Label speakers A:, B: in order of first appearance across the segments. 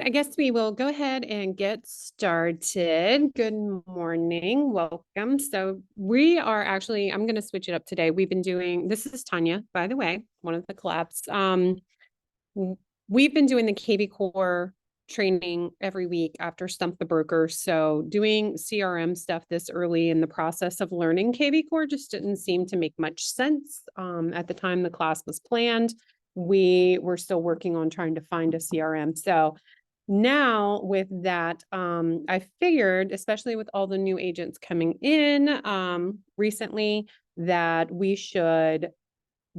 A: I guess we will go ahead and get started. Good morning. Welcome. So we are actually, I'm going to switch it up today. We've been doing, this is Tonia, by the way, one of the collabs. We've been doing the KB Core training every week after Stump the Broker. So doing CRM stuff this early in the process of learning KB Core just didn't seem to make much sense. At the time the class was planned, we were still working on trying to find a CRM. So now with that, I figured, especially with all the new agents coming in recently, that we should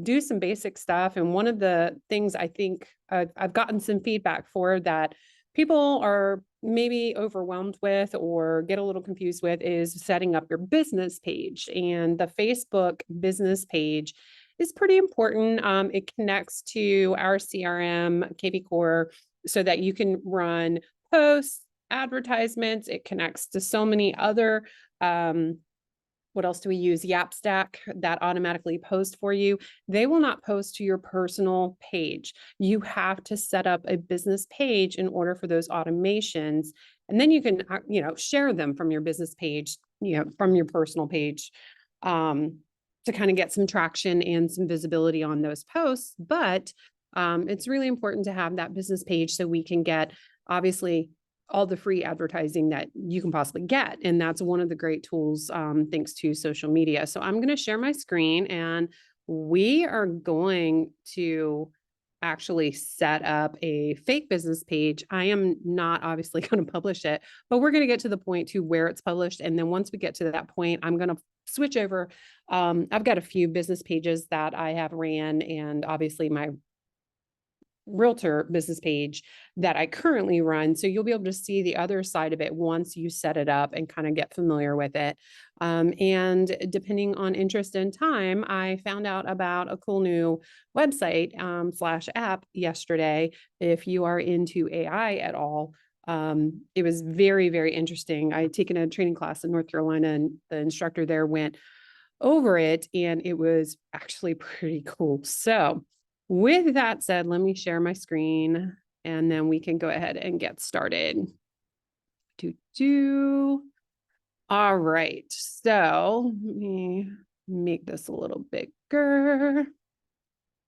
A: do some basic stuff. And one of the things I think I've gotten some feedback for that people are maybe overwhelmed with or get a little confused with is setting up your business page. And the Facebook business page is pretty important. It connects to our CRM, KB Core, so that you can run posts, advertisements. It connects to so many other what else do we use? Yapstack that automatically post for you. They will not post to your personal page. You have to set up a business page in order for those automations. And then you can, share them from your business page, from your personal page, to kind of get some traction and some visibility on those posts. But it's really important to have that business page so we can get, obviously, all the free advertising that you can possibly get. And that's one of the great tools, thanks to social media. So I'm going to share my screen and we are going to actually set up a fake business page. I am not obviously going to publish it, but we're going to get to the point to where it's published. And then once we get to that point, I'm going to switch over. I've got a few business pages that I have ran, and obviously my realtor business page that I currently run. So you'll be able to see the other side of it once you set it up and kind of get familiar with it. And depending on interest and time, I found out about a cool new website slash app yesterday. If you are into AI at all, it was very, very interesting. I had taken a training class in North Carolina and the instructor there went over it and it was actually pretty cool. So with that said, let me share my screen and then we can go ahead and get started. All right, so let me make this a little bigger.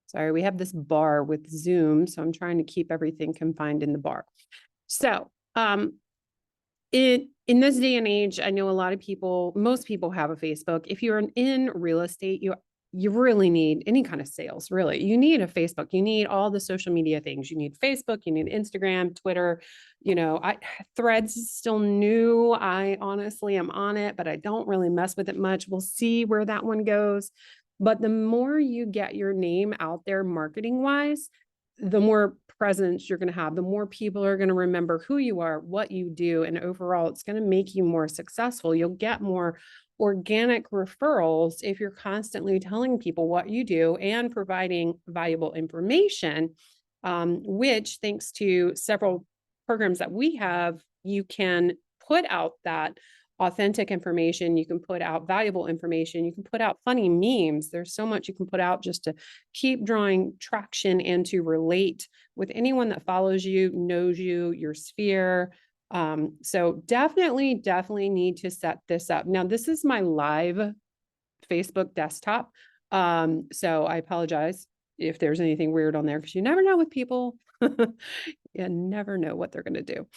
A: Sorry, we have this bar with Zoom, so I'm trying to keep everything confined in the bar. So in this day and age, I know a lot of people, most people have a Facebook. If you're in real estate, you really need any kind of sales, really. You need a Facebook. You need all the social media things. You need Facebook, you need Instagram, Twitter. Threads is still new. I honestly am on it, but I don't really mess with it much. We'll see where that one goes. But the more you get your name out there marketing wise, the more presence you're going to have, the more people are going to remember who you are, what you do, and overall, it's going to make you more successful. You'll get more organic referrals if you're constantly telling people what you do and providing valuable information, which, thanks to several programs that we have, you can put out that authentic information. You can put out valuable information. You can put out funny memes. There's so much you can put out just to keep drawing traction and to relate with anyone that follows you, knows you, your sphere. So definitely need to set this up. Now, this is my live Facebook desktop. So I apologize if there's anything weird on there because you never know with people. You never know what they're going to do.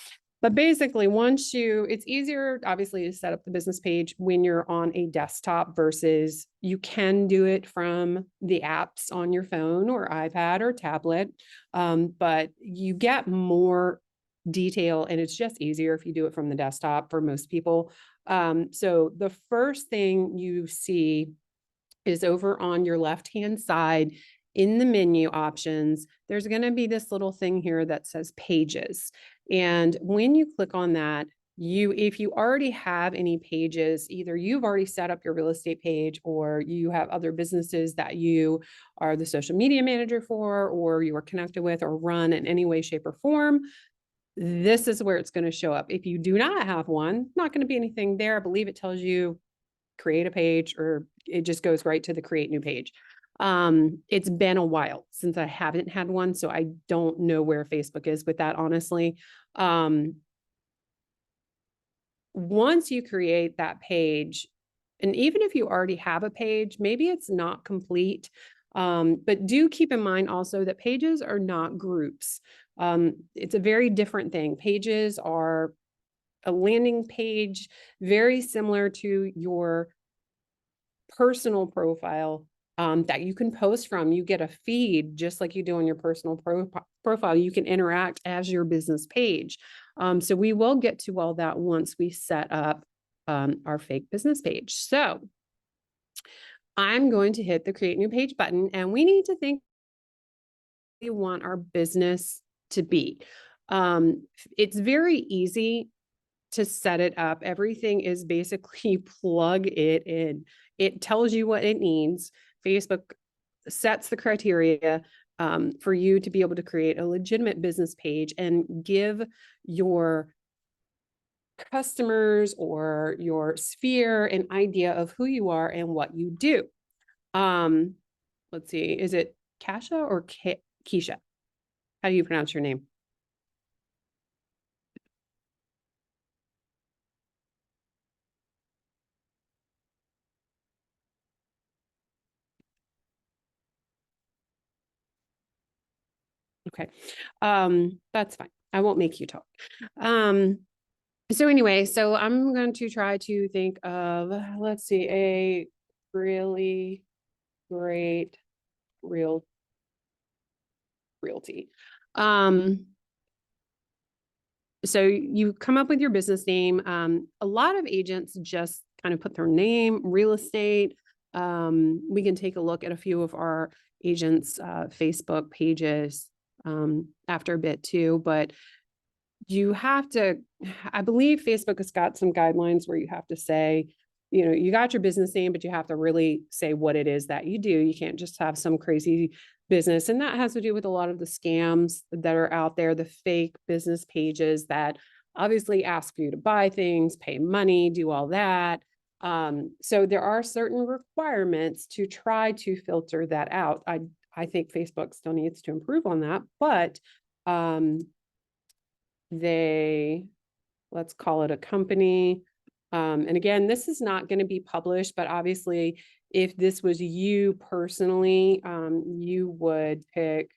A: But basically, it's easier, obviously, to set up the business page when you're on a desktop versus you can do it from the apps on your phone or iPad or tablet. But you get more detail and it's just easier if you do it from the desktop for most people. So the first thing you see is over on your left-hand side in the menu options, there's going to be this little thing here that says pages. And when you click on that, if you already have any pages, either you've already set up your real estate page or you have other businesses that you are the social media manager for, or you are connected with or run in any way, shape, or form, this is where it's going to show up. If you do not have one, not going to be anything there. I believe it tells you create a page, or it just goes right to the create new page. It's been a while since I haven't had one, so I don't know where Facebook is with that, honestly. Once you create that page, and even if you already have a page, maybe it's not complete, but do keep in mind also that pages are not groups. It's a very different thing. Pages are a landing page, very similar to your personal profile, that you can post from. You get a feed just like you do on your personal profile. You can interact as your business page. So we will get to all that once we set up our fake business page. So I'm going to hit the create new page button, and we need to think we want our business to be. It's very easy to set it up. Everything is basically plug it in. It tells you what it needs. Facebook sets the criteria for you to be able to create a legitimate business page and give your customers or your sphere an idea of who you are and what you do. Let's see, is it Kasha or Keisha? How do you pronounce your name? Okay. That's fine. I won't make you talk. So anyway, so I'm going to try to think of, let's see, a really great realty. So you come up with your business name. A lot of agents just kind of put their name, real estate. We can take a look at a few of our agents' Facebook pages after a bit too, but you have to, I believe Facebook has got some guidelines where you have to say, you know, you got your business name, but you have to really say what it is that you do. You can't just have some crazy business. And that has to do with a lot of the scams that are out there, the fake business pages that obviously ask you to buy things, pay money, do all that. So there are certain requirements to try to filter that out. I think Facebook still needs to improve on that, but let's call it a company. And again, this is not going to be published, but obviously if this was you personally, you would pick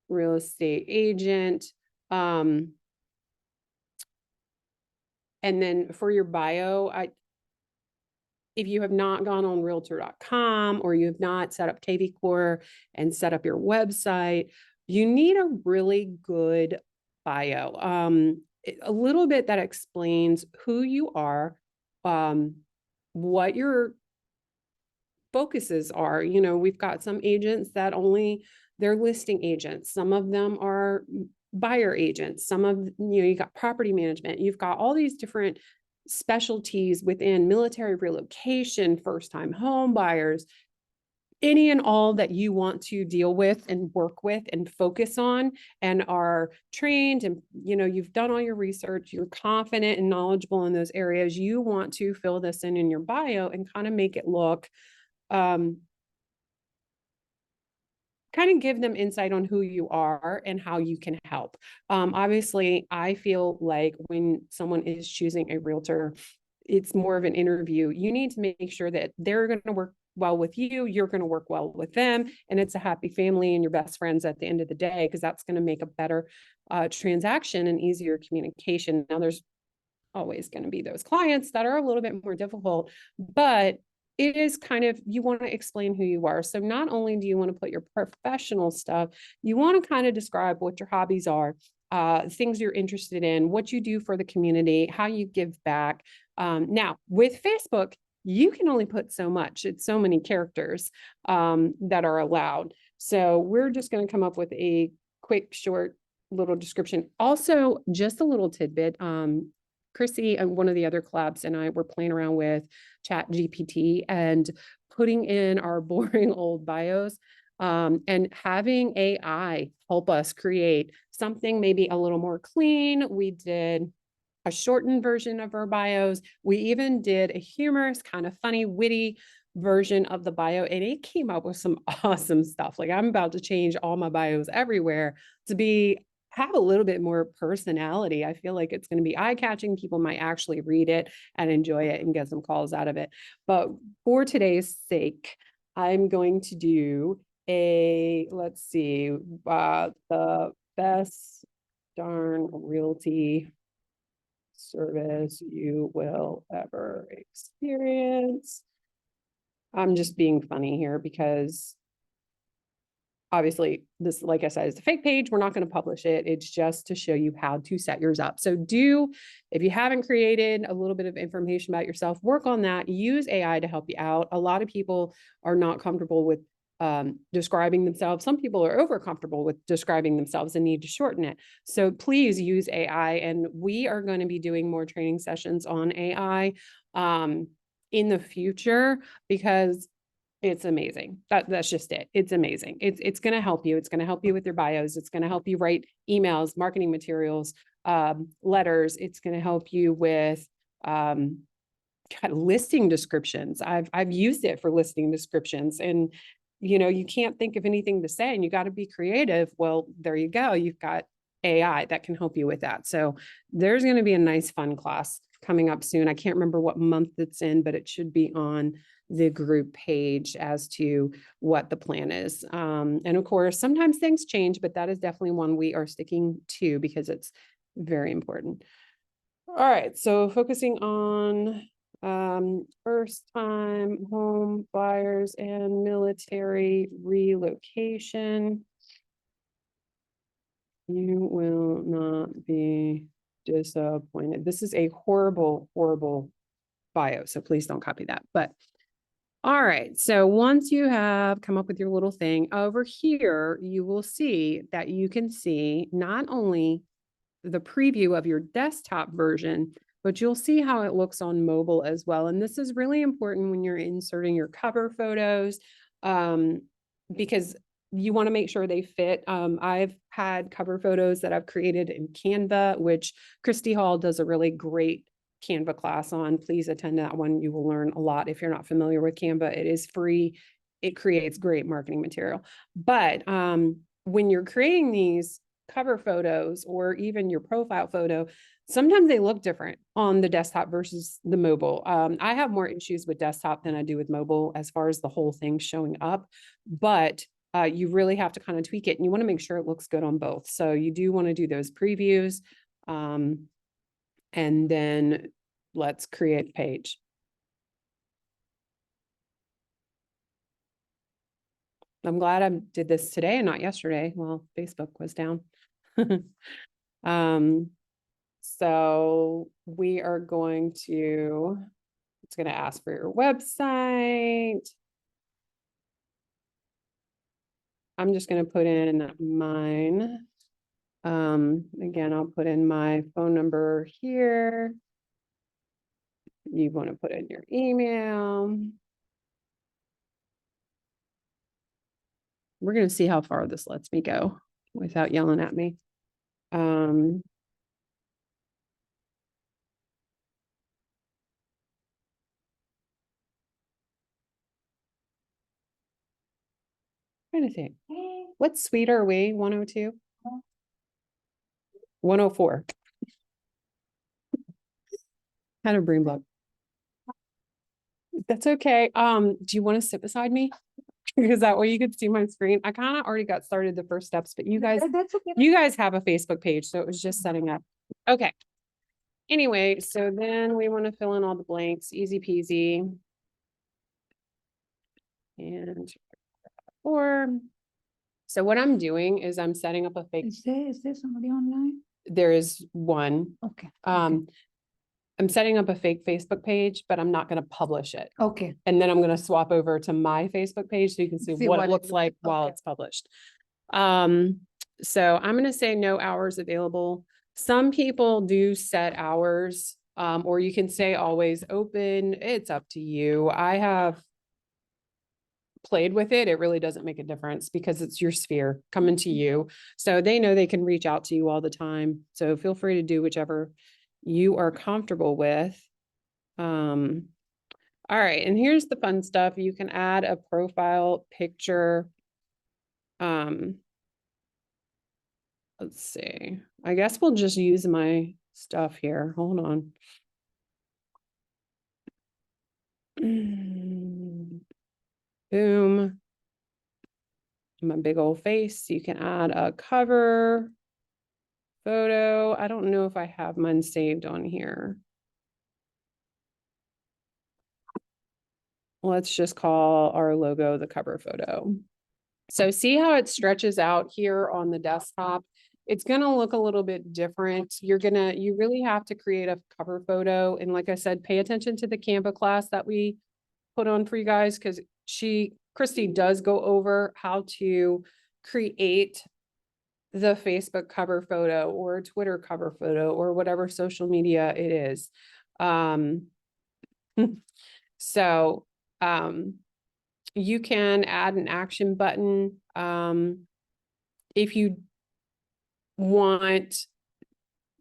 A: real estate agent. And then for your bio, if you have not gone on realtor.com or you have not set up kvCore and set up your website, you need a really good bio. A little bit that explains who you are, what your focuses are. You know, we've got some agents that they're listing agents. Some of them are buyer agents. Some of, you got property management. You've got all these different specialties within military relocation, first-time home buyers, any and all that you want to deal with and work with and focus on and are trained and, you've done all your research, you're confident and knowledgeable in those areas. You want to fill this in your bio and kind of make it look, kind of give them insight on who you are and how you can help. Obviously, I feel like when someone is choosing a realtor, it's more of an interview. You need to make sure that they're going to work well with you, you're going to work well with them, and it's a happy family and your best friends at the end of the day, because that's going to make a better transaction and easier communication. Now, there's always going to be those clients that are a little bit more difficult, but it is kind of, you want to explain who you are. So not only do you want to put your professional stuff, you want to kind of describe what your hobbies are, things you're interested in, what you do for the community, how you give back. Now, with Facebook, you can only put so much. It's so many characters that are allowed. So we're just going to come up with a quick, short little description. Also, just a little tidbit. Chrissy and one of the other collabs and I were playing around with Chat GPT and putting in our boring old bios and having AI help us create something maybe a little more clean. We did a shortened version of our bios. We even did a humorous, kind of funny, witty version of the bio, and it came up with some awesome stuff. Like, I'm about to change all my bios everywhere to be have a little bit more personality. I feel like it's going to be eye-catching. People might actually read it and enjoy it and get some calls out of it. But for today's sake, I'm going to do let's see, the best darn realty service you will ever experience. I'm just being funny here because obviously this, like I said, is a fake page. We're not going to publish it. It's just to show you how to set yours up. So if you haven't created a little bit of information about yourself, work on that. Use AI to help you out. A lot of people are not comfortable with describing themselves. Some people are over comfortable with describing themselves and need to shorten it. So please use AI. And we are going to be doing more training sessions on AI in the future because it's amazing. That's just it. It's amazing. It's going to help you. It's going to help you with your bios. It's going to help you write emails, marketing materials, letters. It's going to help you with kind of listing descriptions. I've used it for listing descriptions, and you can't think of anything to say, and you got to be creative. Well, there you go. You've got AI that can help you with that. So there's going to be a nice fun class coming up soon. I can't remember what month it's in, but it should be on the group page as to what the plan is. And of course, sometimes things change, but that is definitely one we are sticking to because it's very important. All right, so focusing on first time home buyers and military relocation. You will not be disappointed. This is a horrible, horrible bio, so please don't copy that. But all right, so once you have come up with your little thing over here, you will see that you can see not only the preview of your desktop version, but you'll see how it looks on mobile as well. And this is really important when you're inserting your cover photos, because you want to make sure they fit. I've had cover photos that I've created in Canva, which Christy Hall does a really great Canva class on. Please attend that one. You will learn a lot. If you're not familiar with Canva, it is free. It creates great marketing material. But when you're creating these cover photos or even your profile photo, sometimes they look different on the desktop versus the mobile. I have more issues with desktop than I do with mobile as far as the whole thing showing up, but you really have to kind of tweak it, and you want to make sure it looks good on both. So you do want to do those previews. And then let's create a page. I'm glad I did this today and not yesterday. Well, Facebook was down. So we are going to, it's going to ask for your website. I'm just going to put in mine. Again, I'll put in my phone number here. You want to put in your email. We're going to see how far this lets me go without yelling at me. Trying to think. What suite are we? 102? 104. Kind of brain bug. That's okay. Do you want to sit beside me? Because that way you could see my screen. I kind of already got started the first steps, but you guys, that's okay. You guys have a Facebook page, so it was just setting up. Okay. Anyway, so then we want to fill in all the blanks, easy peasy. And so what I'm doing is I'm setting up a fake.
B: Is there somebody online?
A: There is one.
B: Okay.
A: I'm setting up a fake Facebook page, but I'm not going to publish it.
B: Okay.
A: And then I'm going to swap over to my Facebook page so you can see what it looks like while it's published. So I'm going to say no hours available. Some people do set hours, or you can say always open. It's up to you. I have played with it. It really doesn't make a difference because it's your sphere coming to you. So they know they can reach out to you all the time. So feel free to do whichever you are comfortable with. All right, and here's the fun stuff. You can add a profile picture, a Let's see. I guess we'll just use my stuff here. Hold on. Boom. My big old face. You can add a cover photo. I don't know if I have mine saved on here. Let's just call our logo the cover photo. So see how it stretches out here on the desktop? It's going to look a little bit different. You really have to create a cover photo. And like I said, pay attention to the Canva class that we put on for you guys, because Christy does go over how to create the Facebook cover photo or Twitter cover photo or whatever social media it is. So, you can add an action button. If you want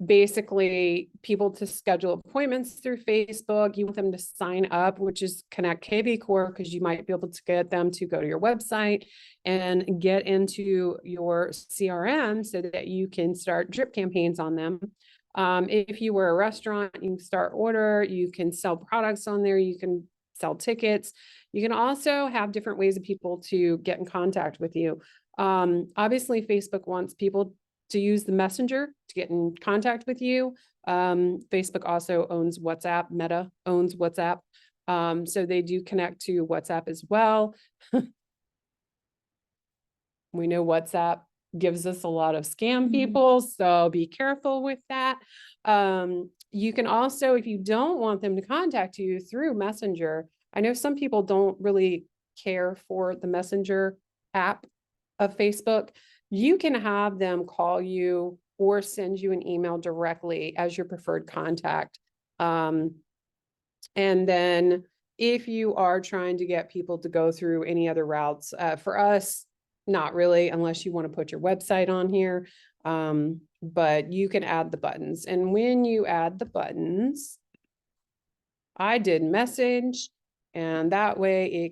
A: basically people to schedule appointments through Facebook, you want them to sign up, which is connect KV Core, because you might be able to get them to go to your website and get into your CRM so that you can start drip campaigns on them. If you were a restaurant, you can start order, you can sell products on there, you can sell tickets. You can also have different ways of people to get in contact with you. Obviously, Facebook wants people to use the messenger to get in contact with you. Facebook also owns WhatsApp. Meta owns WhatsApp. So they do connect to WhatsApp as well. We know WhatsApp gives us a lot of scam people, so be careful with that. You can also, if you don't want them to contact you through Messenger, I know some people don't really care for the Messenger app of Facebook. You can have them call you or send you an email directly as your preferred contact. And then if you are trying to get people to go through any other routes, for us, not really, unless you want to put your website on here. But you can add the buttons. And when you add the buttons, I did message, and that way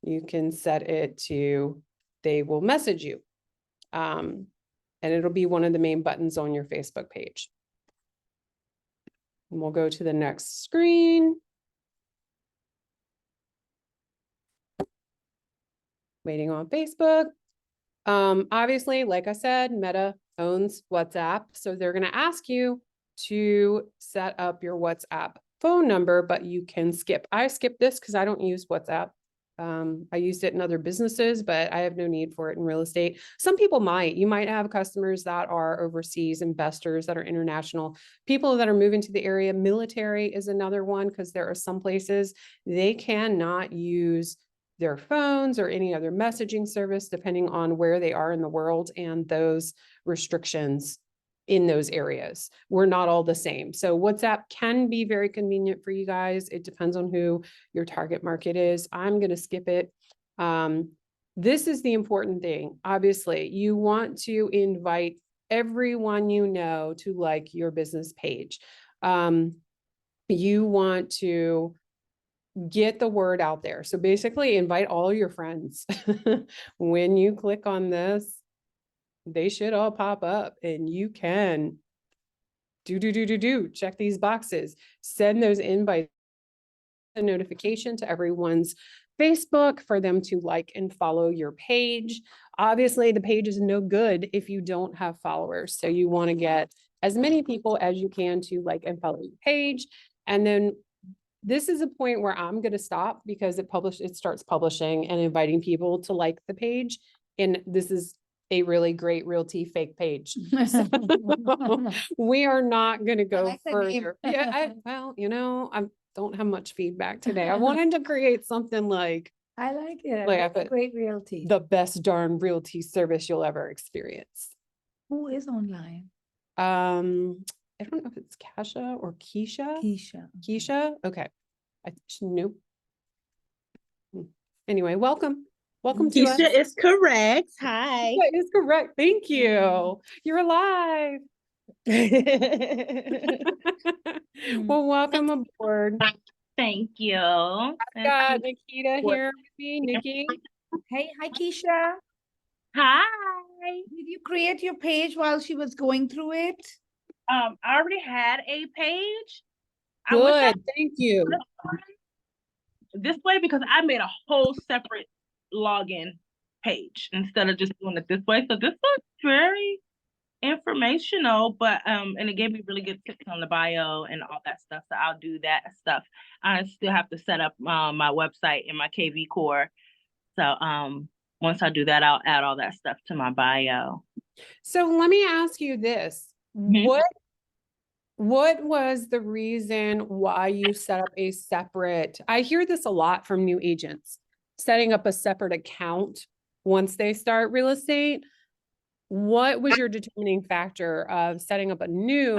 A: you can set it to, they will message you. And it'll be one of the main buttons on your Facebook page. And we'll go to the next screen. Waiting on Facebook. Obviously, like I said, Meta owns WhatsApp. So they're going to ask you to set up your WhatsApp phone number, but you can skip. I skipped this because I don't use WhatsApp. I used it in other businesses, but I have no need for it in real estate. Some people might. You might have customers that are overseas, investors that are international, people that are moving to the area. Military is another one, because there are some places they cannot use their phones or any other messaging service, depending on where they are in the world and those restrictions in those areas. We're not all the same. So WhatsApp can be very convenient for you guys. It depends on who your target market is. I'm going to skip it. This is the important thing. Obviously, you want to invite everyone you know to like your business page. You want to get the word out there. So basically invite all your friends. When you click on this, they should all pop up, and you can check these boxes, send those invites, a notification to everyone's Facebook for them to like and follow your page. Obviously, the page is no good if you don't have followers. So you want to get as many people as you can to like and follow your page. And then this is a point where I'm going to stop, because it starts publishing and inviting people to like the page. And this is a really great realty fake page. So we are not going to go further. Yeah, well, I don't have much feedback today. I wanted to create something like,
B: I like it.
A: Like,
B: I like great realty.
A: the best darn realty service you'll ever experience.
B: Who is online?
A: I don't know if it's Kasha or Keisha. Keisha. Okay. Nope. Anyway, welcome to us.
C: Keisha is correct. Hi.
A: That is correct. Thank you. You're alive. Well, welcome aboard.
C: Thank you.
A: I've got Nikita here with me. Nikki.
B: Hey, hi, Keisha.
C: Hi.
B: Did you create your page while she was going through it?
C: I already had a page. I wish I
A: Good, thank you.
C: this way because I made a whole separate login page instead of just doing it this way. So this was very informational, but and it gave me really good tips on the bio and all that stuff. So I'll do that stuff. I still have to set up my website and my KV core. So once I do that, I'll add all that stuff to my bio.
A: So let me ask you this.
C: Mhm.
A: What was the reason why you set up a separate, I hear this a lot from new agents, setting up a separate account once they start real estate. What was your determining factor of setting up a new?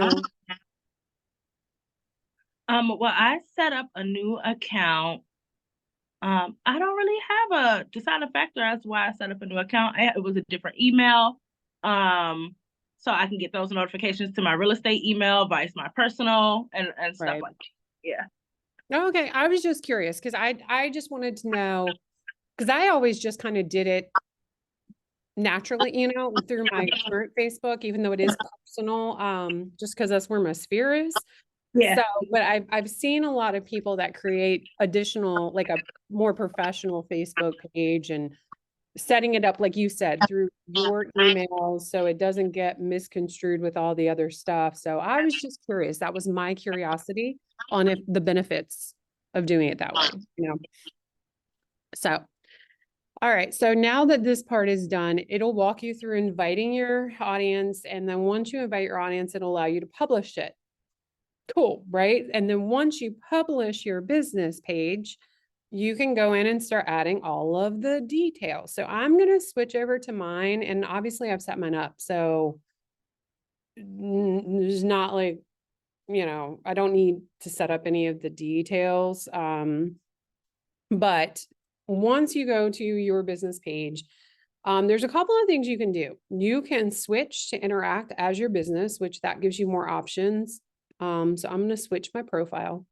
C: Well, I set up a new account. I don't really have a deciding factor as to why I set up a new account. It was a different email. So I can get those notifications to my real estate email, vice my personal and stuff
A: Right.
C: like that. Yeah.
A: Okay, I was just curious because I just wanted to know, because I always just kind of did it naturally, through my current Facebook, even though it is personal, just because that's where my sphere is.
C: Yeah.
A: So, but I've seen a lot of people that create additional, like a more professional Facebook page and setting it up, like you said, through your emails so it doesn't get misconstrued with all the other stuff. So I was just curious. That was my curiosity on if the benefits of doing it that way. So, all right. So now that this part is done, it'll walk you through inviting your audience. And then once you invite your audience, it'll allow you to publish it. Cool, right? And then once you publish your business page, you can go in and start adding all of the details. So I'm going to switch over to mine, and obviously I've set mine up. So there's not like, I don't need to set up any of the details. But once you go to your business page, there's a couple of things you can do. You can switch to interact as your business, which that gives you more options. So I'm going to switch my profile.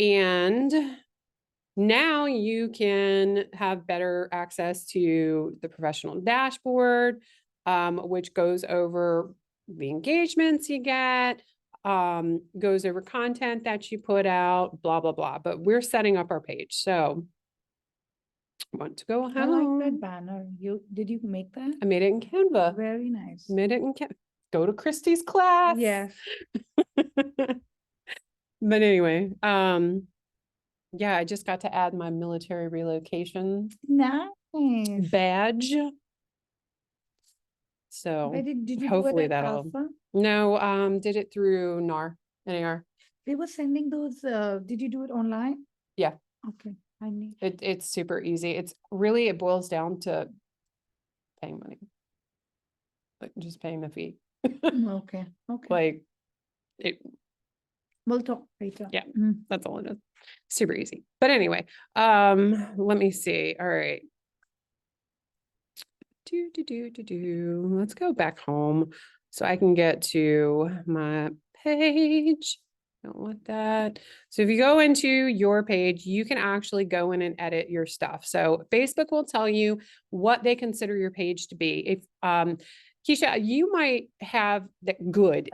A: And now you can have better access to the professional dashboard, which goes over the engagements you get, goes over content that you put out, blah, blah, blah. But we're setting up our page. So I want to go
B: I like that
A: home.
B: banner. Did you make that?
A: I made it in Canva.
B: Very nice.
A: Made it in Canva. Go to Christy's class.
B: Yes.
A: But anyway, yeah, I just got to add my military relocation
B: Nice.
A: badge. So
B: Where did you do
A: hopefully
B: it at
A: that'll,
B: Alpha?
A: no, did it through NAR.
B: They were sending those, did you do it online?
A: Yeah.
B: Okay, I need.
A: It's super easy. It boils down to paying money. Like just paying the fee.
B: Okay, okay.
A: Like it,
B: We'll talk later.
A: Yeah.
B: Mm.
A: that's all it is. Super easy. But anyway, let me see. All right. Let's go back home so I can get to my page. Don't want that. So if you go into your page, you can actually go in and edit your stuff. So Facebook will tell you what they consider your page to be. If Keisha, you might have that good,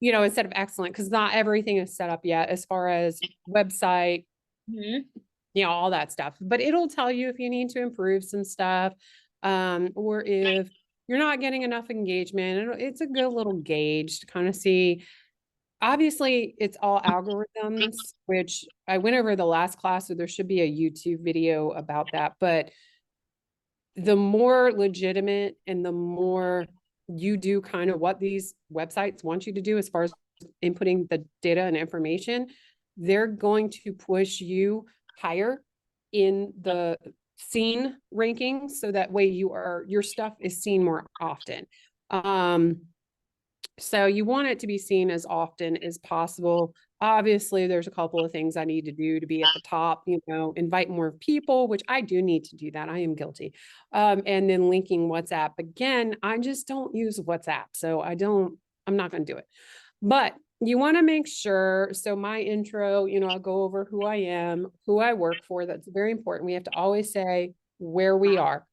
A: instead of excellent, because not everything is set up yet as far as website, all that stuff. But it'll tell you if you need to improve some stuff. Or if you're not getting enough engagement, it's a good little gauge to kind of see. Obviously, it's all algorithms, which I went over the last class, so there should be a YouTube video about that. But the more legitimate and the more you do kind of what these websites want you to do as far as inputting the data and information, they're going to push you higher in the seen rankings, so that way your stuff is seen more often. So you want it to be seen as often as possible. Obviously, there's a couple of things I need to do to be at the top, invite more people, which I do need to do that. I am guilty. And then linking WhatsApp. Again, I just don't use WhatsApp. So I'm not going to do it. But you want to make sure, so my intro, I'll go over who I am, who I work for. That's very important. We have to always say where we are.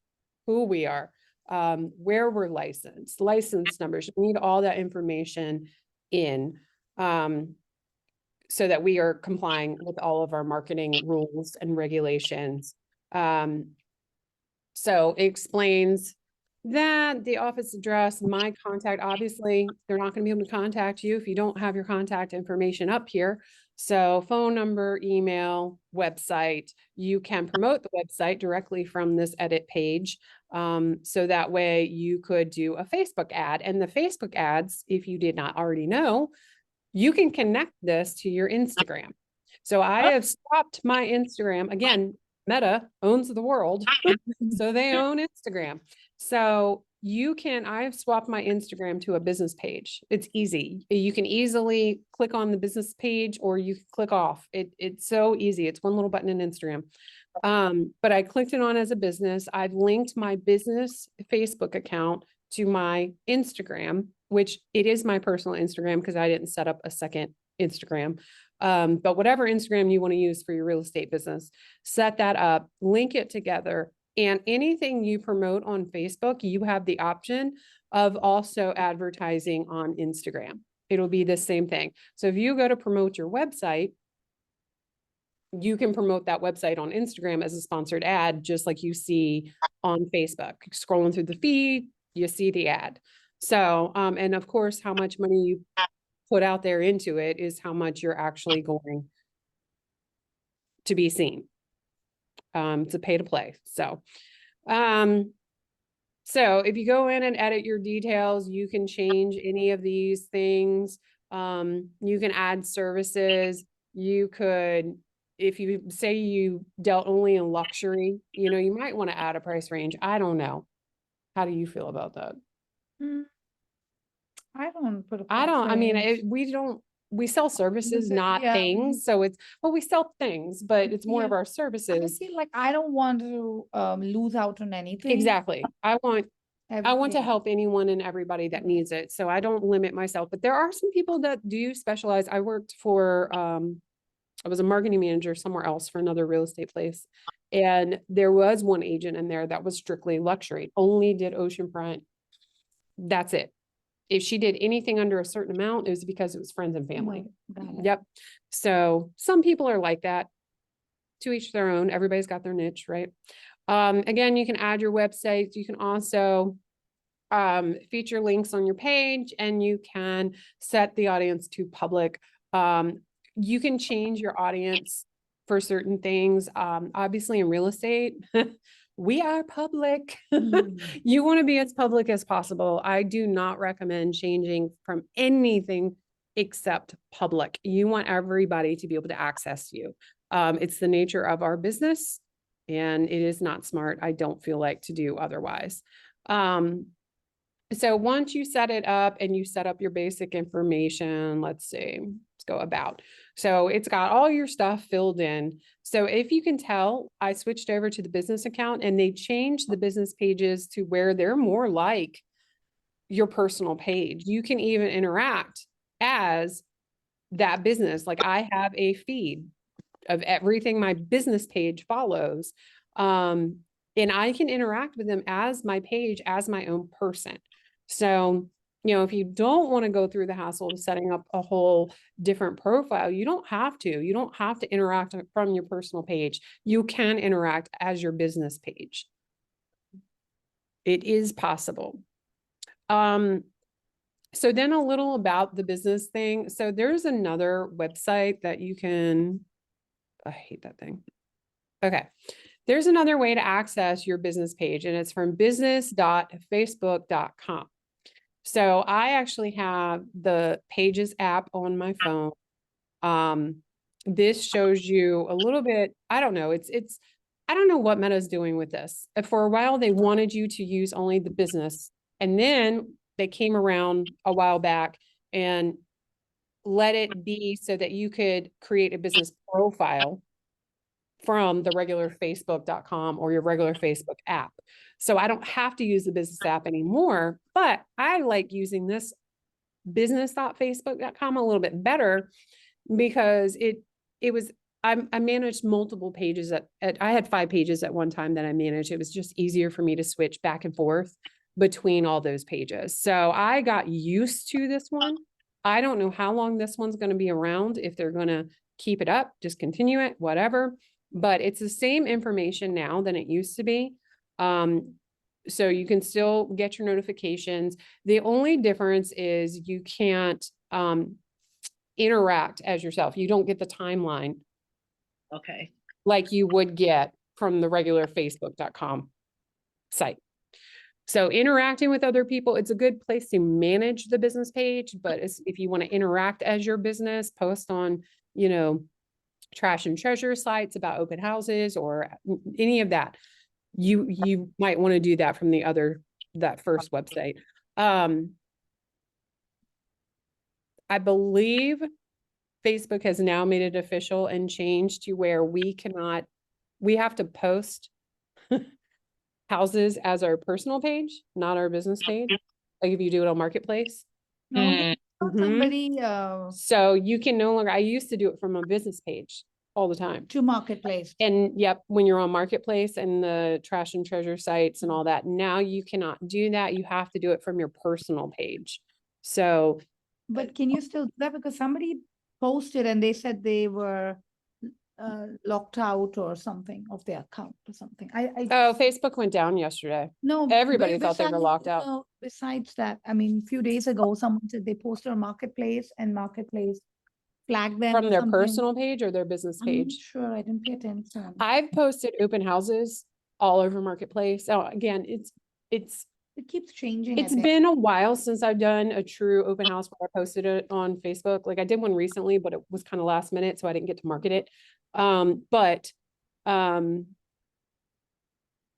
A: who we are, where we're licensed, license numbers. We need all that information in, so that we are complying with all of our marketing rules and regulations. So it explains that the office address, my contact, obviously, they're not going to be able to contact you if you don't have your contact information up here. So phone number, email, website, you can promote the website directly from this edit page. So that way you could do a Facebook ad, and the Facebook ads, if you did not already know, you can connect this to your Instagram. So I have swapped my Instagram. Again, Meta owns the world, so they own Instagram. So I have swapped my Instagram to a business page. It's easy. You can easily click on the business page or you click off. It's so easy. It's one little button in Instagram. But I clicked it on as a business. I've linked my business Facebook account to my Instagram, which it is my personal Instagram because I didn't set up a second Instagram. But whatever Instagram you want to use for your real estate business, set that up, link it together. And anything you promote on Facebook, you have the option of also advertising on Instagram. It'll be the same thing. So if you go to promote your website, you can promote that website on Instagram as a sponsored ad, just like you see on Facebook. Scrolling through the feed, you see the ad. So, and of course, how much money you put out there into it is how much you're actually going to be seen. It's a pay to play. So if you go in and edit your details, you can change any of these things. You can add services. You could, if you say you dealt only in luxury, you might want to add a price range. I don't know. How do you feel about that?
B: I don't put a
A: I don't, I mean,
B: range.
A: we sell services, not
B: Yeah.
A: things. So we sell things, but it's more of
B: Yeah.
A: our
B: I
A: services.
B: feel like I don't want to lose out on anything.
A: Exactly. I want to
B: Everything.
A: help anyone and everybody that needs it. So I don't limit myself, but there are some people that do specialize. I worked for, I was a marketing manager somewhere else for another real estate place. And there was one agent in there that was strictly luxury, only did oceanfront. That's it. If she did anything under a certain amount, it was because it was friends and family.
B: Got it.
A: Yep. So some people are like that. To each their own. Everybody's got their niche, right? Again, you can add your website. You can also feature links on your page, and you can set the audience to public. You can change your audience for certain things. Obviously in real estate, we are public. You want to be as public as possible. I do not recommend changing from anything except public. You want everybody to be able to access you. It's the nature of our business, and it is not smart, I don't feel like, to do otherwise. So once you set it up and you set up your basic information, let's see, let's go about. So it's got all your stuff filled in. So if you can tell, I switched over to the business account and they changed the business pages to where they're more like your personal page. You can even interact as that business. Like I have a feed of everything my business page follows. And I can interact with them as my page, as my own person. So, if you don't want to go through the hassle of setting up a whole different profile, you don't have to. You don't have to interact from your personal page. You can interact as your business page. It is possible. So then a little about the business thing. So there's another website that you can, I hate that thing. Okay. There's another way to access your business page, and it's from business.facebook.com. So I actually have the Pages app on my phone. This shows you a little bit, I don't know, I don't know what Meta's doing with this. For a while, they wanted you to use only the business, and then they came around a while back and let it be so that you could create a business profile from the regular facebook.com or your regular Facebook app. So I don't have to use the business app anymore, but I like using this business.facebook.com a little bit better because it was I managed multiple pages I had 5 pages at one time that I managed. It was just easier for me to switch back and forth between all those pages. So I got used to this one. I don't know how long this one's going to be around, if they're going to keep it up, discontinue it, whatever. But it's the same information now than it used to be. So you can still get your notifications. The only difference is you can't interact as yourself. You don't get the timeline
C: Okay.
A: like you would get from the regular facebook.com site. So interacting with other people, it's a good place to manage the business page, but if you want to interact as your business, post on, you know, trash and treasure sites about open houses or any of that, you might want to do that from that first website. I believe Facebook has now made it official and changed to where we have to post houses as our personal page, not our business page. Like if you do it on Marketplace.
B: No,
C: Mm.
B: somebody
A: So you can no longer, I used to do it from a business page all the time.
B: to Marketplace.
A: And yep, when you're on Marketplace and the trash and treasure sites and all that, now you cannot do that. You have to do it from your personal page. So
B: But can you still do that? Because somebody posted and they said they were locked out or something of their account or something.
A: oh, Facebook went down yesterday.
B: No,
A: Everybody thought they were locked out.
B: no, besides that, I mean, a few days ago, someone said they posted on Marketplace and Marketplace flagged them
A: From
B: or
A: their
B: something.
A: personal page or their business
B: I'm not
A: page?
B: sure, I didn't pay attention.
A: I've posted open houses all over Marketplace. So again,
B: It keeps changing. I
A: it's
B: think.
A: been a while since I've done a true open house where I posted it on Facebook. Like I did one recently, but it was kind of last minute, so I didn't get to market it.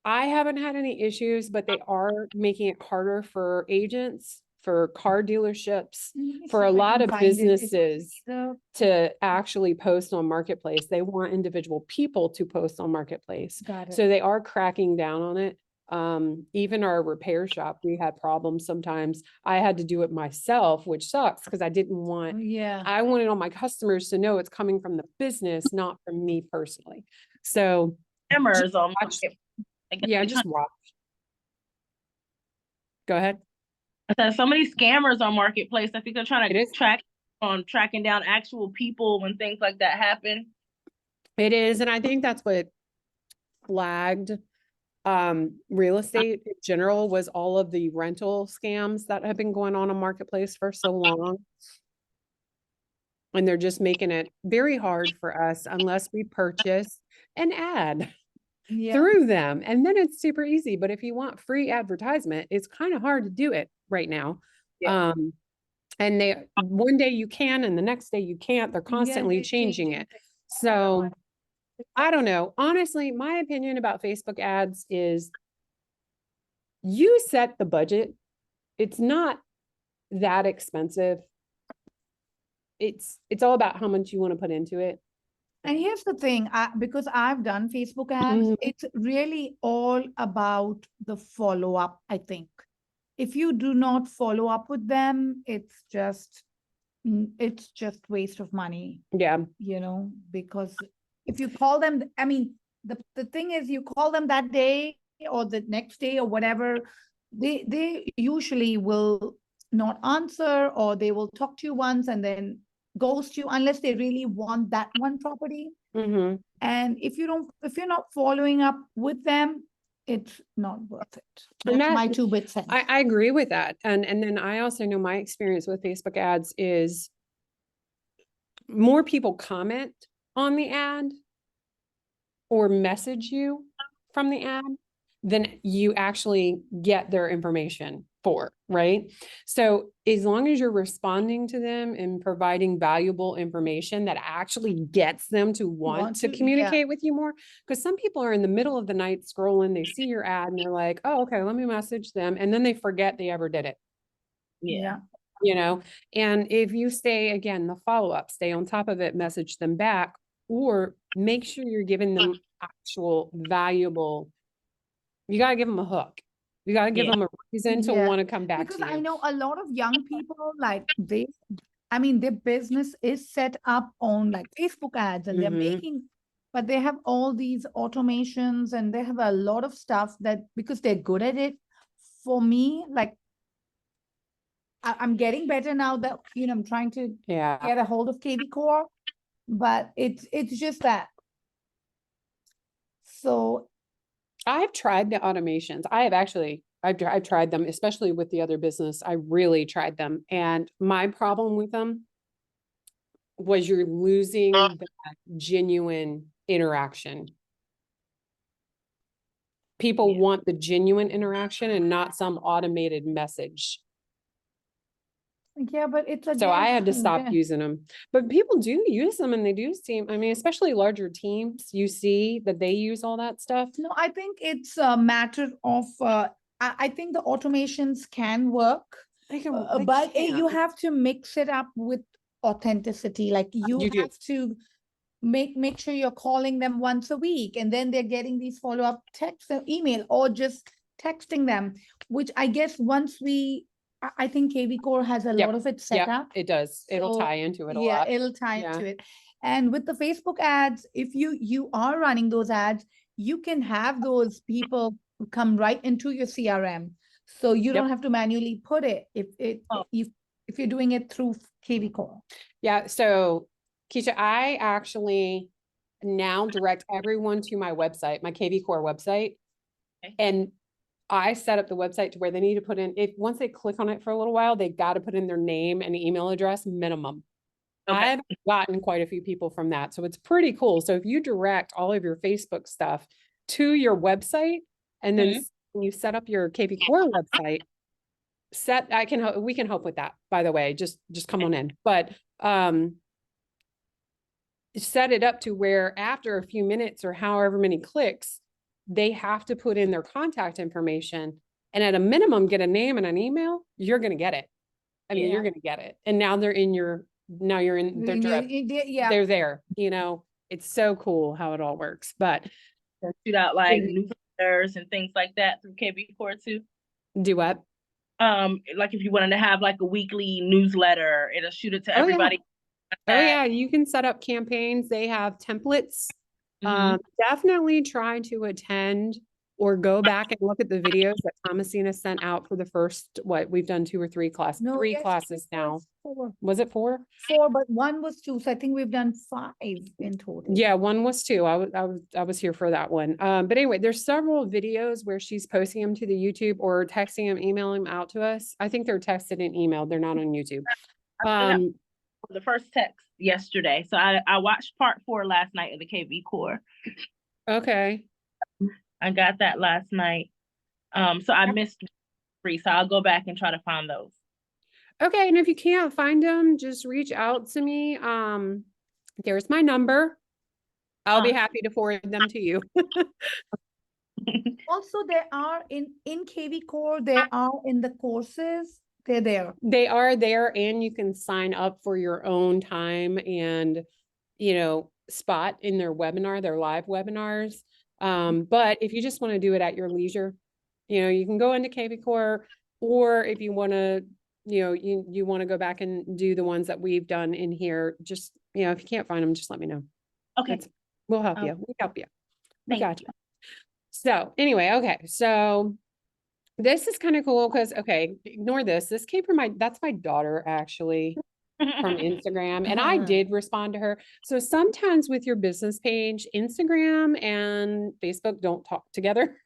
A: I haven't had any issues, but they are making it harder for agents, for car dealerships,
B: Let me
A: for
B: see
A: a
B: if I
A: lot
B: can
A: of
B: find it. It's
A: businesses
B: either-
A: to actually post on Marketplace. They want individual people to post on Marketplace.
B: Got it.
A: So they are cracking down on it. Even our repair shop, we had problems sometimes. I had to do it myself, which sucks because I didn't want,
B: Yeah,
A: I wanted all my customers to know it's coming from the business, not from me personally. So
C: Scammers on
A: watch-
C: Market. I guess
A: yeah,
C: they
A: just watch. Go ahead.
C: I said so many scammers on Marketplace. I think they're trying
A: It
C: to
A: is.
C: tracking down actual people when things like that happen.
A: It is. And I think that's what flagged real estate in general was all of the rental scams that have been going on Marketplace for so long. And they're just making it very hard for us unless we purchase an ad
B: yeah.
A: through them. And then it's super easy. But if you want free advertisement, it's kind of hard to do it right now.
C: Yeah.
A: And one day you can and the next day you can't. They're constantly
B: they're
A: changing it.
B: things.
A: So I don't know. Honestly, my opinion about Facebook ads is you set the budget. It's not that expensive. It's all about how much you want to put into it.
B: And here's the thing, because I've done Facebook ads,
A: Mhm.
B: it's really all about the follow-up, I think. If you do not follow up with them, it's just waste of money,
A: Yeah.
B: you know, because if you call them, I mean, the thing is you call them that day or the next day or whatever, they usually will not answer, or they will talk to you once and then ghost you unless they really want that one property.
A: Mm-hmm.
B: And if you're not following up with them, it's not worth it.
A: And
B: That's my
A: that-
B: 2 bit cents.
A: I agree with that. And then I also know my experience with Facebook ads is more people comment on the ad or message you from the ad than you actually get their information for, right? So as long as you're responding to them and providing valuable information that actually gets them to want to
B: yeah.
A: communicate with you more, because some people are in the middle of the night scrolling, they see your ad and they're like, oh, okay, let me message them. And then they forget they ever did it,
C: Yeah.
A: you know? And if you stay, again, the follow-up, stay on top of it, message them back, or make sure you're giving them actual valuable, you got to give them a hook. You got to give
C: Yeah.
A: them a reason to
B: Yeah.
A: want to come back
B: Because
A: to
B: I
A: you.
B: know a lot of young people, like I mean, their business is set up on like Facebook ads and they're
A: Mhm.
B: making, but they have all these automations and they have a lot of stuff that because they're good at it. For me, like I'm getting better now that, I'm trying to
A: Yeah.
B: get a hold of KV Core, but it's just that. So
A: I've tried the automations. I've tried them, especially with the other business. I really tried them. And my problem with them was you're losing that genuine interaction. People
C: Yeah.
A: want the genuine interaction and not some automated message.
B: yeah, but it's a
A: So I had to stop
B: yeah.
A: using them. But people do use them and they do seem, I mean, especially larger teams, you see that they use all that stuff.
B: No, I think it's a matter of I think the automations can work,
A: They can,
B: but you
A: can.
B: have to mix it up with authenticity. Like you
A: You do.
B: have to make sure you're calling them once a week, and then they're getting these follow-up texts or email, or just texting them, which I guess once I think KV Core has a
A: Yep.
B: lot of it set
A: Yep,
B: up.
A: it does. It'll
B: So,
A: tie into it a
B: yeah,
A: lot.
B: it'll tie
A: Yeah.
B: into it. And with the Facebook ads, if you are running those ads, you can have those people come right into your CRM. So you
A: Yep.
B: don't have to manually put it
C: Oh.
B: if you're doing it through KV Core.
A: Yeah. So Keisha, I actually now direct everyone to my website, my KV Core website.
C: Okay.
A: And I set up the website to where they need to put in, if once they click on it for a little while, they got to put in their name and email address minimum.
C: Okay.
A: I've gotten quite a few people from that. So it's pretty cool. So if you direct all of your Facebook stuff to your website and then you set up your KV Core website, we can help with that, by the way, just come on in. But set it up to where after a few minutes or however many clicks, they have to put in their contact information and at a minimum get a name and an email, you're going to get it. I mean, you're going to get it. And now you're in their drip.
B: Yeah.
A: They're there, it's so cool how it all works. But
C: shoot out like newsletters and things like that through KV Core too.
A: Do what?
C: Like if you wanted to have like a weekly newsletter, it'll shoot it to everybody.
A: Oh yeah, you can set up campaigns. They have templates. Definitely try to attend or go back and look at the videos that Thomasina sent out for the first, we've done 2 or 3 classes,
B: No,
A: 3
B: yes,
A: classes now.
B: 4.
A: Was it 4?
B: 4, but 1 was 2. So I think we've done 5 in total.
A: Yeah, 1 was 2. I was here for that one. But anyway, there's several videos where she's posting them to the YouTube or texting them, emailing them out to us. I think they're texted and emailed. They're not on YouTube.
C: The first text yesterday. So I watched part 4 last night of the KV Core.
A: Okay.
C: I got that last night. So I missed 3, so I'll go back and try to find those.
A: Okay, and if you can't find them, just reach out to me. There's my number. I'll be happy to forward them to you.
B: Also, there are in KV Core, there are in the courses, they're there.
A: They are there, and you can sign up for your own time and, spot in their webinar, their live webinars. But if you just want to do it at your leisure, you can go into KV Core, or if you want to, you want to go back and do the ones that we've done in here, just, if you can't find them, just let me know.
C: Okay.
A: We'll help you. We help you. We got you.
C: you.
A: So anyway, okay. So this is kind of cool because, okay, ignore this. This came from that's my daughter actually from Instagram, and I did respond to her. So sometimes with your business page, Instagram and Facebook don't talk together.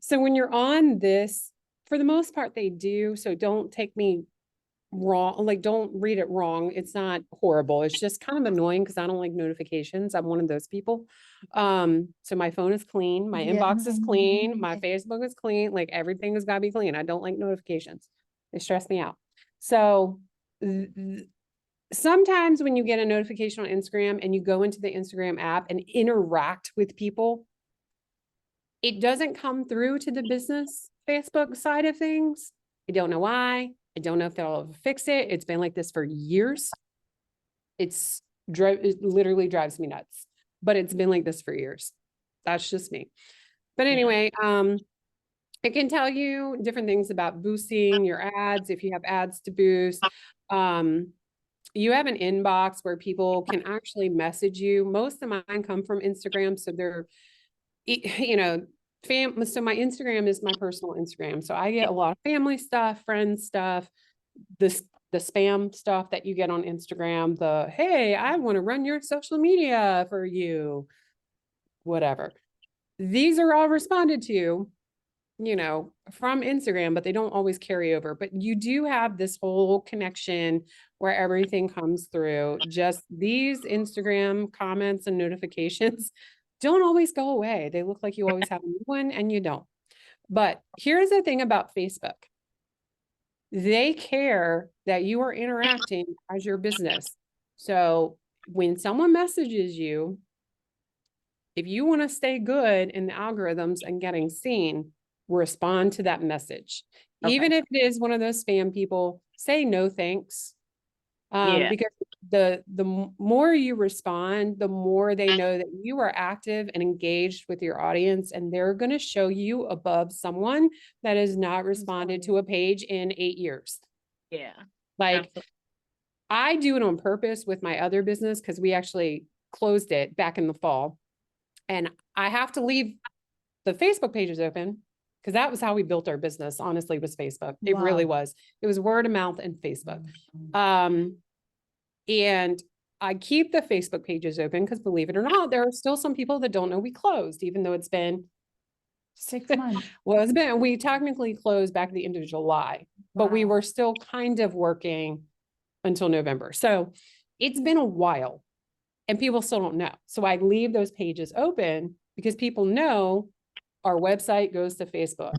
A: So when you're on this, for the most part, they do. So don't take me wrong, like don't read it wrong. It's not horrible. It's just kind of annoying because I don't like notifications. I'm one of those people. So my phone is clean, my inbox is clean, my Facebook is clean, like everything has got to be clean. I don't like notifications. They stress me out. So sometimes when you get a notification on Instagram and you go into the Instagram app and interact with people, it doesn't come through to the business Facebook side of things. I don't know why. I don't know if they'll ever fix it. It's been like this for years. It literally drives me nuts, but it's been like this for years. That's just me. But anyway, it can tell you different things about boosting your ads if you have ads to boost. you have an inbox where people can actually message you. Most of mine come from Instagram, so they're, you know, so my Instagram is my personal Instagram. So I get a lot of family stuff, friends stuff, this the spam stuff that you get on Instagram, the hey, I want to run your social media for you, whatever. These are all responded to, you know, from Instagram, but they don't always carry over. But you do have this whole connection where everything comes through. Just these Instagram comments and notifications don't always go away. They look like you always have a new one and you don't. But here's the thing about Facebook. They care that you are interacting as your business. So when someone messages you, if you want to stay good in the algorithms and getting seen, respond to that message.
C: Okay.
A: Even if it is one of those spam people, say no thanks.
C: Yeah.
A: Because the more you respond, the more they know that you are active and engaged with your audience, and they're going to show you above someone that has not responded to a page in 8 years.
C: Yeah.
A: Like
C: Absolutely.
A: I do it on purpose with my other business because we actually closed it back in the fall. And I have to leave the Facebook pages open because that was how we built our business, honestly, was Facebook. It really
B: Wow.
A: was. It was word of mouth and Facebook. And I keep the Facebook pages open because believe it or not, there are still some people that don't know we closed, even though it's been
B: 6 months.
A: well, it's been, we technically closed back at the end of July, but we
B: Wow.
A: were still kind of working until November. So it's been a while and people still don't know. So I leave those pages open because people know our website goes to Facebook.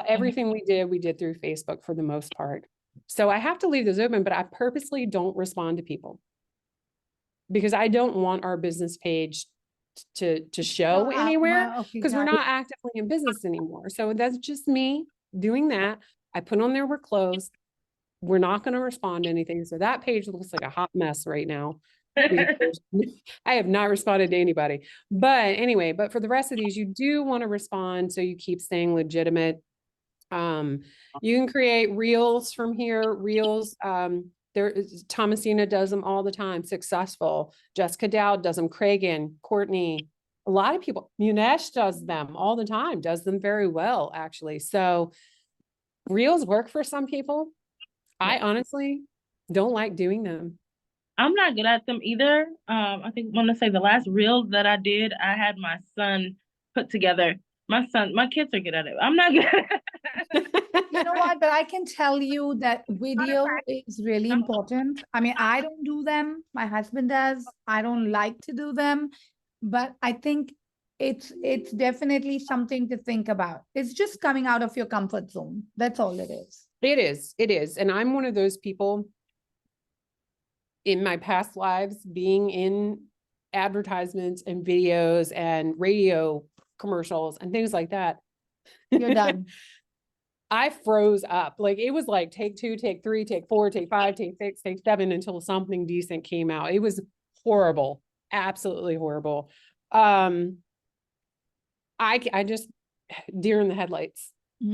A: Everything we did through Facebook for the most part. So I have to leave those open, but I purposely don't respond to people because I don't want our business page to show
B: Oh,
A: anywhere
B: okay,
A: because we're
B: got
A: not actively in business anymore. So that's just me doing that. I put on there, we're closed. We're not going to respond to anything. So that page looks like a hot mess right now. I have not responded to anybody, but anyway, but for the rest of these, you do want to respond. So you keep staying legitimate. You can create reels from here. Reels, there is Thomasina does them all the time. Successful. Jessica Dowd does them. Cragen, Courtney, a lot of people. Munesh does them all the time. Does them very well, actually. So reels work for some people. I honestly don't like doing them.
C: I'm not good at them either. I think want to say the last reel that I did, I had my son put together. My kids are good at it. I'm not good.
B: You know what? But I can tell you that video is really important. I mean, I don't do them. My husband does. I don't like to do them, but I think it's definitely something to think about. It's just coming out of your comfort zone. That's all it is.
A: It is. It is. And I'm one of those people in my past lives being in advertisements and videos and radio commercials and things like that.
B: You're done.
A: I froze up. Like it was like take 2, take 3, take 4, take 5, take 6, take 7 until something decent came out. It was horrible. Absolutely horrible. I just deer in the headlights.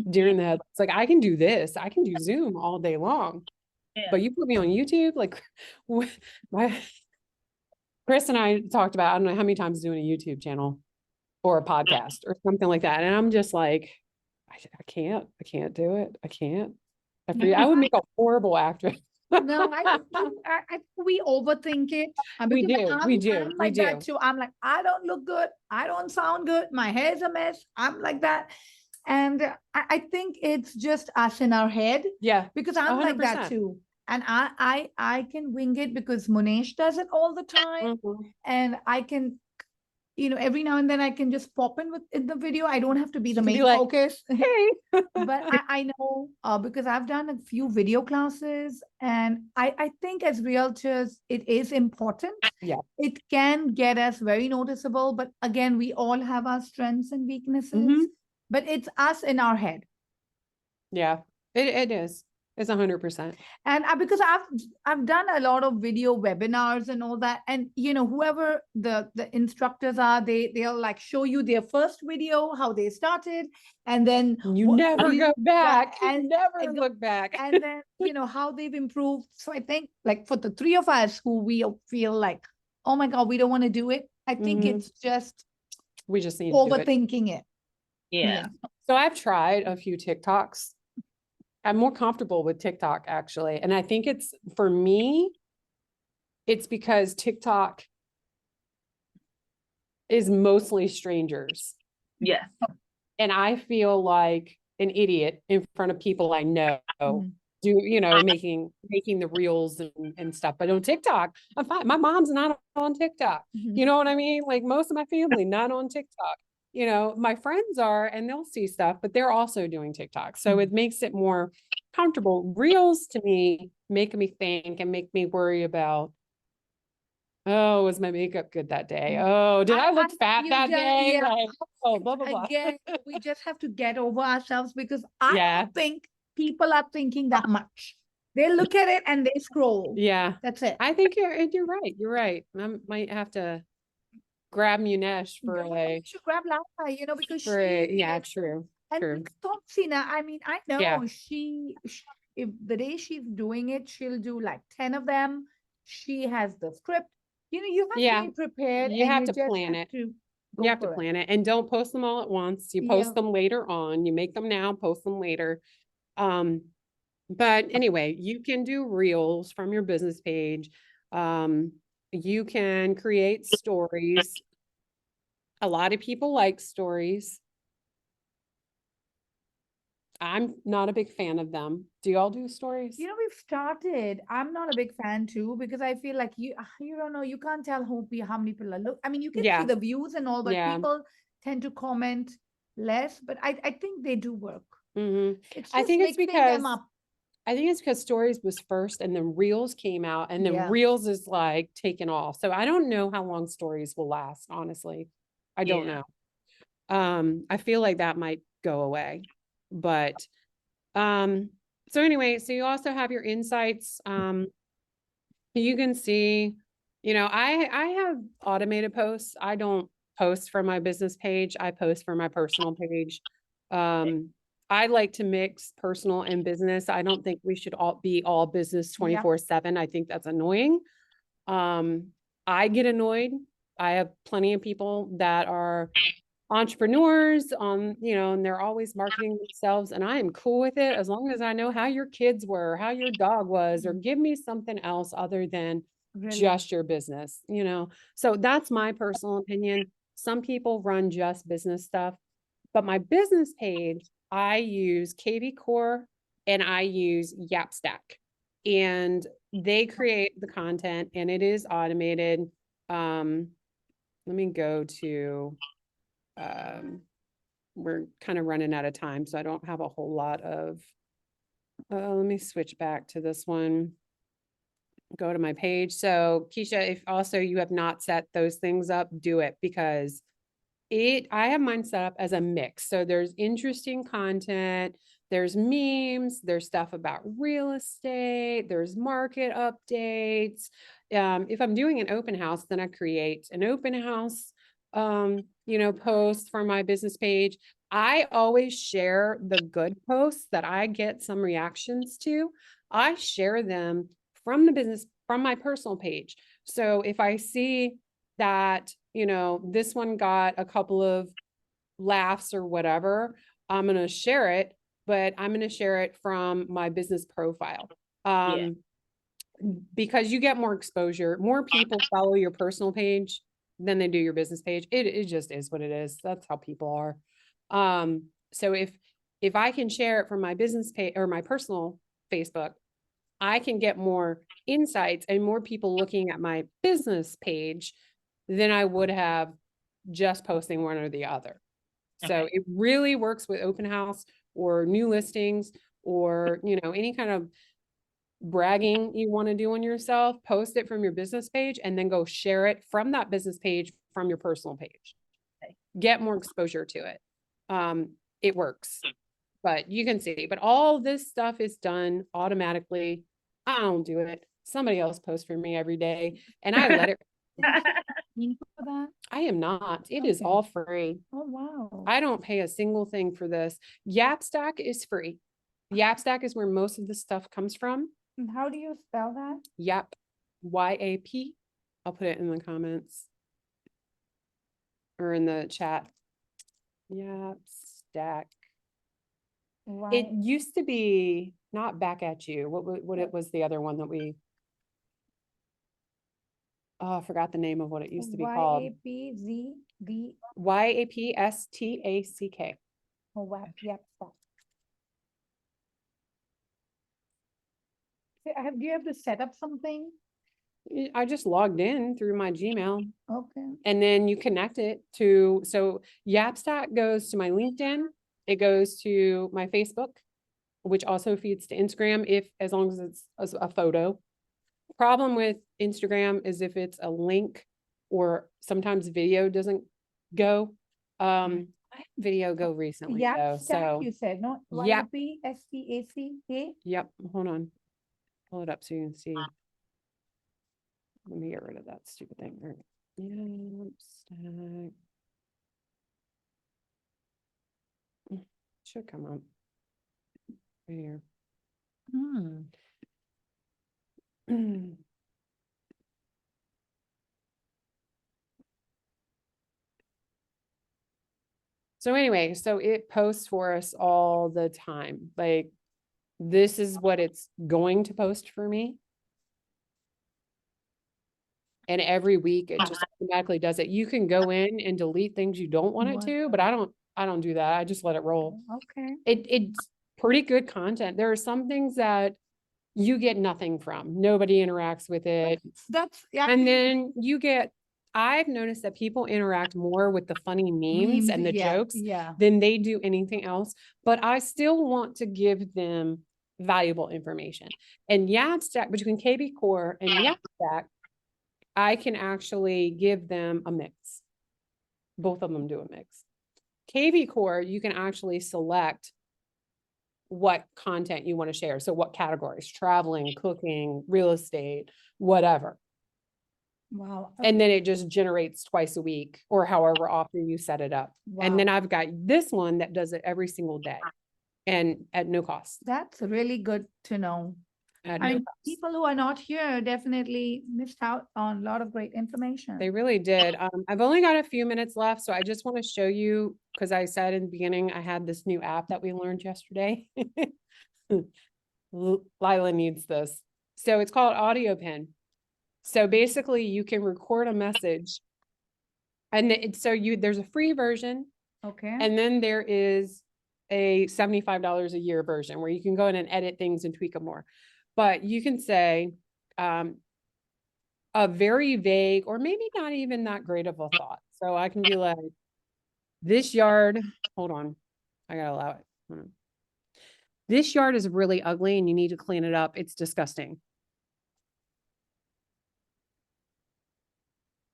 A: Deer in the headlights. Like I can do this. I can do Zoom all day long.
C: Yeah.
A: But you put me on YouTube, like Chris and I talked about, I don't know how many times doing a YouTube channel or a podcast or something like that. And I'm just like, I can't do it. I can't. I would make a horrible actress.
B: No, I think we overthink it.
A: We
B: because
A: do,
B: I'm,
A: we do,
B: I'm
A: we
B: like that
A: do.
B: too. I'm like, I don't look good. I don't sound good. My hair's a mess. I'm like that. And I think it's just us in our head
A: Yeah,
B: because I'm like that
A: 100%.
B: too. And I can wing it because Munesh does it all the time.
A: Mhm.
B: And I can, every now and then I can just pop in the video. I don't have to be the
A: You can
B: main
A: be like,
B: focus.
A: Hey.
B: But I know because I've done a few video classes, and I think as realtors, it is important.
A: Yeah.
B: It can get us very noticeable, but again, we all have our strengths and weaknesses,
A: Mhm.
B: but it's us in our head.
A: Yeah, it is. It's 100%.
B: And because I've done a lot of video webinars and all that, and whoever the instructors are, they'll like show you their first video, how they started, and then
A: You never go back.
B: and
A: You never
B: I go-
A: look back.
B: and then how they've improved. So I think like for the three of us who we feel like, oh my God, we don't want to do it. I think
A: Mhm.
B: it's just
A: We just need to do it.
B: overthinking it.
C: Yeah.
A: So I've tried a few TikToks. I'm more comfortable with TikTok actually. And I think it's for me, it's because TikTok is mostly strangers.
C: Yes.
A: And I feel like an idiot in front of people I know.
B: Mhm.
A: Making the reels and stuff. But on TikTok, I'm fine. My mom's not on TikTok.
B: Mhm.
A: You know what I mean? Like most of my family, not on TikTok. My friends are, and they'll see stuff, but they're also doing TikTok. So it makes it more comfortable. Reels to me make me think and make me worry about, oh, was my makeup good that day? Oh, did I look fat
B: you
A: that
B: just-
A: day?
B: yeah.
A: Like, oh, blah, blah, blah.
B: Again, we just have to get over ourselves because I
A: Yeah.
B: don't think people are thinking that much. They look at it and they scroll.
A: Yeah.
B: That's it.
A: I think you're right. You're right. I might have to grab Munesh for
B: You should grab Laura, because
A: yeah, true.
B: and
A: true.
B: Thompsina, I mean, I know
A: Yeah.
B: she if the day she's doing it, she'll do like 10 of them. She has the script. You have
A: Yeah.
B: to be prepared.
A: You
B: and
A: have
B: you
A: to
B: just
A: plan
B: have
A: it.
B: to
A: You
B: go
A: have to
B: for it.
A: plan it and don't post them all at once. You
B: Yeah.
A: post them later on. You make them now, post them later. But anyway, you can do reels from your business page. You can create stories. A lot of people like stories. I'm not a big fan of them. Do y'all do stories?
B: We've started. I'm not a big fan too because I feel like you don't know. You can't tell how many people are look. I mean, you can
A: Yeah.
B: see the views and all, but
A: Yeah.
B: people tend to comment less. But I think they do work.
A: Mhm.
B: It's
A: I
B: just
A: think it's
B: mixing them
A: because
B: up.
A: I think it's because stories was first and then reels came out and then
B: Yeah.
A: reels is like taken off. So I don't know how long stories will last, honestly. I don't
C: Yeah.
A: know. I feel like that might go away. But so anyway, so you also have your insights. You can see, I have automated posts. I don't post for my business page. I post for my personal page. I like to mix personal and business. I don't think we should all be all business 24/7. I think that's annoying. I get annoyed. I have plenty of people that are entrepreneurs and they're always marketing themselves, and I am cool with it as long as I know how your kids were, how your dog was, or give me something else other than
B: Really.
A: just your business. So that's my personal opinion. Some people run just business stuff, but my business page, I use KV Core and I use Yapstack, and they create the content and it is automated. Let me go to we're kind of running out of time, so I don't have a whole lot of, let me switch back to this one. Go to my page. So Keisha, if also you have not set those things up, do it because I have mine set up as a mix. So there's interesting content, there's memes, there's stuff about real estate, there's market updates. If I'm doing an open house, then I create an open house post for my business page. I always share the good posts that I get some reactions to. I share them from my personal page. So if I see that, this one got a couple of laughs or whatever, I'm going to share it, but I'm going to share it from my business profile. Because you get more exposure, more people follow your personal page than they do your business page. It just is what it is. That's how people are. So if I can share it from my business page or my personal Facebook, I can get more insights and more people looking at my business page than I would have just posting one or the other. So it really works with open house or new listings or, any kind of bragging you want to do on yourself. Post it from your business page and then go share it from that business page from your personal page. Get more exposure to it. It works. but you can see, but all this stuff is done automatically. I don't do it. Somebody else posts for me every day and I let it.
B: Paying for that?
A: I am not. It is
B: Okay.
A: all free.
B: Oh, wow.
A: I don't pay a single thing for this. Yapstack is free. Yapstack is where most of the stuff comes from.
B: And how do you spell that?
A: Yap, YAP. I'll put it in the comments or in the chat. Yapstack. It
B: Right.
A: used to be not Back at You. What it was the other one that we. Oh, I forgot the name of what it used to be called.
B: YAPZD.
A: YAPSTACK.
B: Oh, wow. Yep. Stop. So do you have to set up something?
A: I just logged in through my Gmail.
B: Okay.
A: And then you connect it to, so Yapstack goes to my LinkedIn, it goes to my Facebook, which also feeds to Instagram as long as it's a photo. Problem with Instagram is if it's a link or sometimes video doesn't go. I had video go recently though,
B: Yapstack,
A: so
B: you said, not
A: Yap.
B: YAPSTACK?
A: yep, hold on. Pull it up so you can see. Let me get rid of that stupid thing. All right. Yapstack. Should come up right here. So anyway, so it posts for us all the time. Like this is what it's going to post for me. And every week it just automatically does it. You can go in and delete things you don't want it to, but I don't do that. I just let it roll.
B: Okay.
A: It's pretty good content. There are some things that you get nothing from. Nobody interacts with it.
B: That's, yeah.
A: And then I've noticed that people interact more with the funny memes and the jokes
B: Yeah.
A: than they do anything else. But I still want to give them valuable information. And Yapstack, between KB Core and Yapstack, I can actually give them a mix. Both of them do a mix. KV Core, you can actually select what content you want to share. So what categories, traveling, cooking, real estate, whatever.
B: Wow.
A: And then it just generates twice a week or however often you set it up. And then
B: Wow.
A: I've got this one that does it every single day and at no cost.
B: That's really good to know.
A: At
B: I
A: no
B: mean,
A: cost.
B: people who are not here definitely missed out on a lot of great information.
A: They really did. I've only got a few minutes left, so I just want to show you, because I said in the beginning, I had this new app that we learned yesterday. Lila needs this. So it's called Audio Pen. So basically you can record a message and there's a free version.
B: Okay.
A: And then there is a $75 a year version where you can go in and edit things and tweak them more. But you can say a very vague or maybe not even that great of a thought. So I can be like, this yard, hold on, I gotta allow it. Hold on. This yard is really ugly and you need to clean it up. It's disgusting.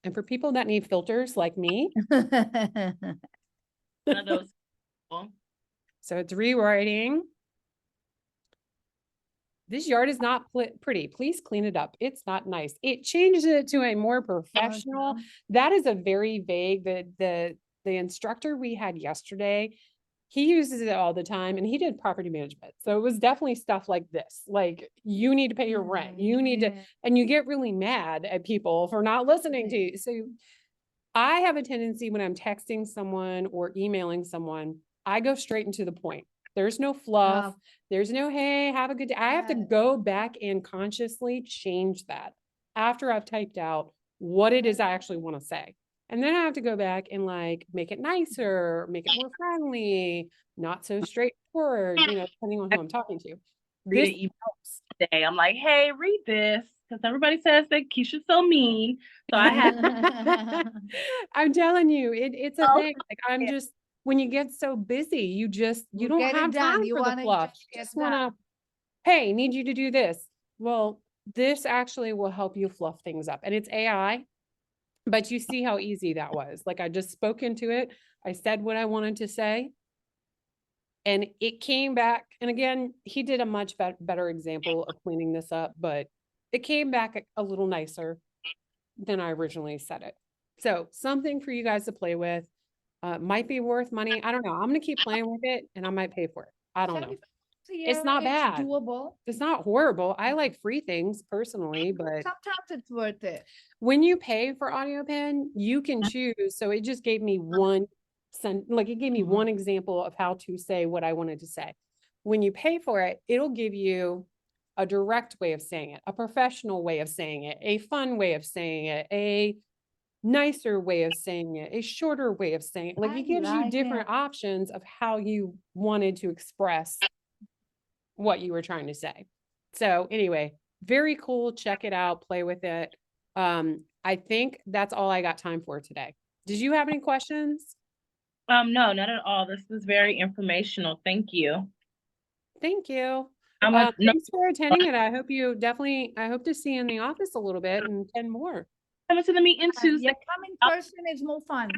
A: And for people that need filters like me,
C: One of those.
A: so it's rewriting. This yard is not pretty. Please clean it up. It's not nice. It changes it to a more professional. That is a very vague, the instructor we had yesterday, he uses it all the time and he did property management. So it was definitely stuff like this. Like you need to pay your rent. You need to, and you get really mad at people for not listening to you. So I have a tendency when I'm texting someone or emailing someone, I go straight into the point. There's no fluff. There's no, hey, have a good day. I have to go back and consciously change that after I've typed out what it is I actually want to say. And then I have to go back and like make it nicer, make it more friendly, not so straightforward, depending on who I'm talking to.
C: Read an email today. I'm like, hey, read this. Because everybody says that Keisha's so mean. So I have
A: I'm telling you, it's a thing. Like I'm just, when you get so busy, you don't have time for the fluff. You just want to, hey, need you to do this. Well, this actually will help you fluff things up. And it's AI, but you see how easy that was. Like I just spoke into it. I said what I wanted to say. And it came back, and again, he did a much better example of cleaning this up, but it came back a little nicer than I originally said it. So something for you guys to play with. Might be worth money. I don't know. I'm gonna keep playing with it and I might pay for it. I don't know.
B: 75 a
A: It's
B: year,
A: not bad.
B: doable.
A: It's not horrible. I like free things personally, but
B: Sometimes it's worth it.
A: when you pay for AudioPen, you can choose. So it just gave me it gave me one example of how to say what I wanted to say. When you pay for it, it'll give you a direct way of saying it, a professional way of saying it, a fun way of saying it, a nicer way of saying it, a shorter way of saying it. Like,
B: I
A: it gives you
B: like
A: different
B: it.
A: options of how you wanted to express what you were trying to say. So anyway, very cool. Check it out, play with it. I think that's all I got time for today. Did you have any questions?
C: No, not at all. This was very informational. Thank you.
A: Thank you.
C: I'm a, no,
A: Thanks for attending it. I hope to see you in the office a little bit and 10 more.
C: coming to the meeting
B: Yeah,
C: Tuesday.
B: come in person is more fun.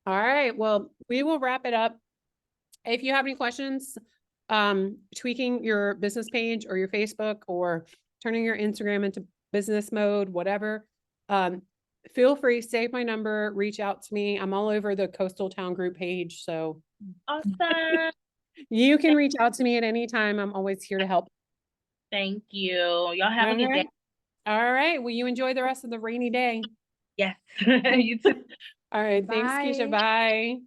A: All right. Well, we will wrap it up. If you have any questions, tweaking your business page or your Facebook or turning your Instagram into business mode, whatever, feel free, save my number, reach out to me. I'm all over the Coastal Town Group page. So
C: Awesome.
A: you can reach out to me at any time. I'm always here to help.
C: Thank you. Y'all have a good day.
A: All right. Well, you enjoy the rest of the rainy day.
C: Yes. You too.
A: All right. Thanks, Keisha.
B: Bye.
A: Bye.